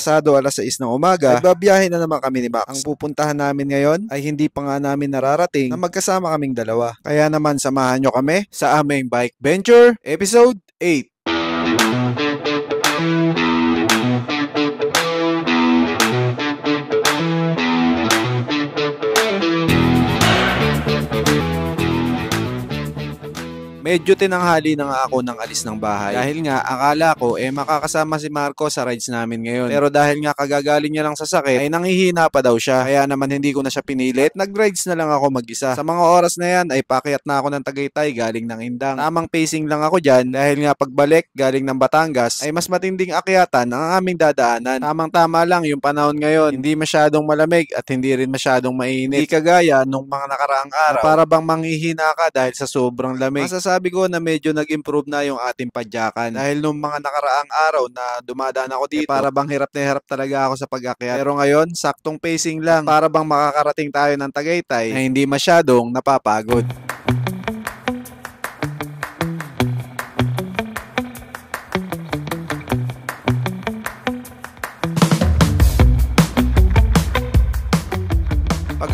pasado alas 6 ng umaga, nagbabiyahe na naman kami ni Max. Ang pupuntahan namin ngayon ay hindi pa nga namin nararating na magkasama kaming dalawa. Kaya naman samahan nyo kami sa aming Bike Venture Episode 8. Medyo tinanghali na nga ako ng alis ng bahay dahil nga akala ko makakasama si Marco sa rides namin ngayon. Pero dahil nga kagagaling niya lang sa sakit ay nanghihina pa daw siya, kaya naman hindi ko na siya pinilit. Nag-rides na lang ako mag-isa. Sa mga oras na yan ay pakyat na ako ng Tagaytay galing ng Indang. Tamang pacing lang ako dyan dahil nga pagbalik galing ng Batangas ay mas matinding akyatan ang aming dadaanan. Tamang-tama lang yung panahon ngayon, hindi masyadong malamig at hindi rin masyadong mainit. Hindi kagaya nung mga nakaraang araw para bang manghihina ka dahil sa sobrang lamig. Sabi ko na medyo nag-improve na yung ating padyakan dahil nung mga nakaraang araw na dumadaan ako dito para bang hirap na hirap talaga ako sa pag-akyat. Pero ngayon, saktong pacing lang para bang makakarating tayo ng Tagaytay na hindi masyadong napapagod.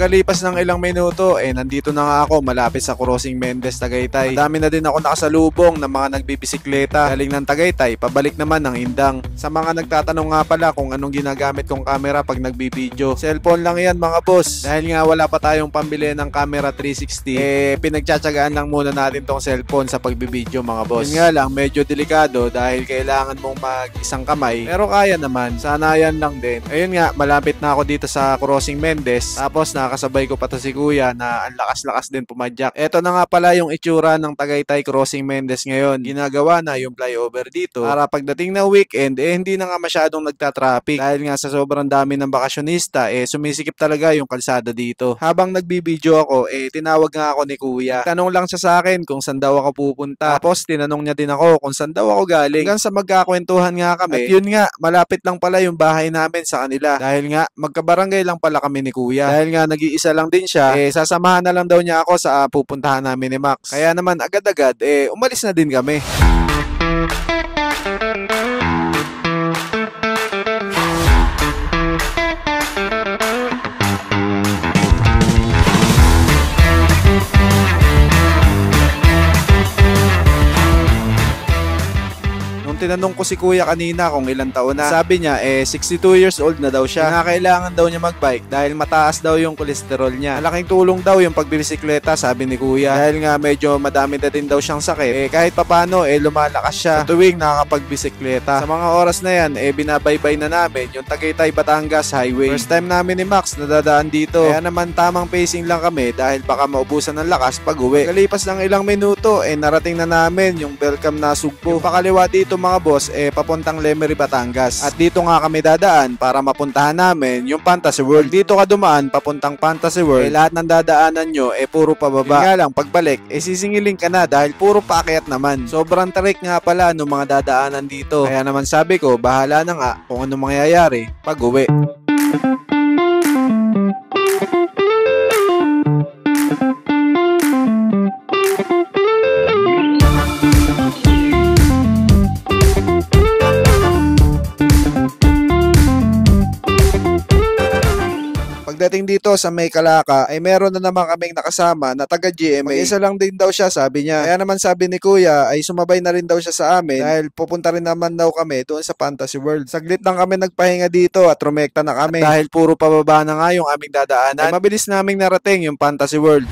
Pagkalipas ng ilang minuto, nandito na nga ako malapit sa Crossing Mendez, Tagaytay. Madami na din ako nakasalubong ng mga nagbibisikleta galing ng Tagaytay, pabalik naman ng Indang. Sa mga nagtatanong nga pala kung anong ginagamit kong camera pag nagbibideo, cellphone lang yan mga boss. Dahil nga wala pa tayong pambili ng camera 360, pinagtsatsagaan lang muna natin tong cellphone sa pagbibideo mga boss. Yun nga lang, medyo delikado dahil kailangan mong mag-isang kamay, pero kaya naman, sanayan lang din. Ayun nga, malapit na ako dito sa Crossing Mendez, tapos nakasabay ko pa to si Kuya na ang lakas-lakas din pumadyak. Eto na nga pala yung itsura ng Tagaytay Crossing Mendez ngayon. Ginagawa na yung flyover dito para pagdating ng weekend hindi na nga masyadong nagtatraffic dahil nga sa sobrang dami ng bakasyonista sumisikip talaga yung kalsada dito. Habang nagbibideo ako tinawag nga ako ni Kuya. Tanong lang siya sa akin kung saan daw ako pupunta. Tapos tinanong niya din ako kung saan daw ako galing. Hanggang sa magkakwentuhan nga kami. At yun nga, malapit lang pala yung bahay namin sa kanila. Dahil nga magkabarangay lang pala kami ni Kuya. Dahil nga nag-iisa lang din siya, sasamahan na lang daw niya ako sa pupuntahan namin ni Max. Kaya naman agad-agad, umalis na din kami. Tinanong ko si Kuya kanina kung ilang taon na. Sabi niya 62 years old na daw siya. Kailangan daw niya magbike dahil mataas daw yung kolesterol niya. Malaking tulong daw yung pagbibisikleta, sabi ni Kuya. Dahil nga medyo madami na din daw siyang sakit. Kahit papano lumalakas siya tuwing nakakapagbisikleta. Sa mga oras na yan binabaybay na namin yung Tagaytay Batangas Highway. First time namin ni Max nadadaan dito. Kaya naman tamang pacing lang kami dahil baka maubusan ng lakas pag uwi. Kalipas ng ilang minuto narating na namin yung welcome na Sugbo. Yung pakaliwa dito mga boss papuntang Lemery, Batangas. At dito nga kami dadaan para mapuntahan namin yung Fantasy World. Dito ka dumaan papuntang Fantasy World, lahat ng dadaanan nyo puro pababa. Nga lang pagbalik sisingiling ka na dahil puro paakyat naman. Sobrang tarik nga pala ng mga dadaanan dito. Kaya naman sabi ko bahala na nga kung ano mangyayari pag uwi. Pagdating dito sa May Calaka meron na naman kaming nakasama na taga GMA. Mag-isa lang din daw siya, sabi niya. Kaya naman sabi ni Kuya sumabay na rin daw siya sa amin dahil pupunta rin naman daw kami doon sa Fantasy World. Saglit lang kami nagpahinga dito at rumekta na kami. At dahil puro pababa na nga yung aming dadaanan mabilis naming narating yung Fantasy World.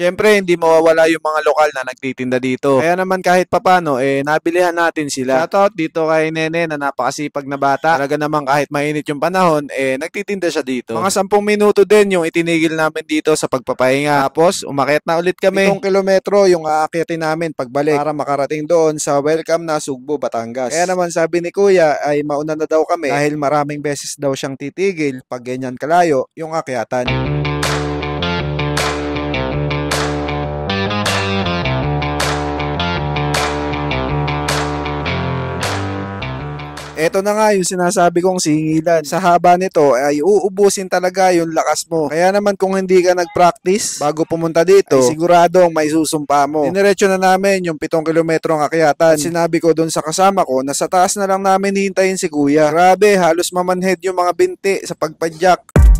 Siyempre, hindi mawawala yung mga lokal na nagtitinda dito. Kaya naman kahit papano, nabilihan natin sila. Shoutout dito kay Nene na napakasipag na bata. Talaga naman kahit mainit yung panahon, nagtitinda siya dito. Mga 10 minuto din yung itinigil namin dito sa pagpapahinga. Tapos, umakyat na ulit kami. 7 kilometro yung aakyatin namin pagbalik para makarating doon sa welcome na Sugbo, Batangas. Kaya naman sabi ni Kuya ay mauna na daw kami dahil maraming beses daw siyang titigil pag ganyan kalayo yung akyatan. Eto na nga yung sinasabi kong singilan. Sa haba nito ay uubusin talaga yung lakas mo. Kaya naman kung hindi ka nag-practice bago pumunta dito, ay siguradong may susumpa mo. Diniretso na namin yung 7 kilometrong akyatan. At sinabi ko doon sa kasama ko na sa taas na lang namin hihintayin si kuya. Grabe, halos mamanhead yung mga binti sa pagpadyak.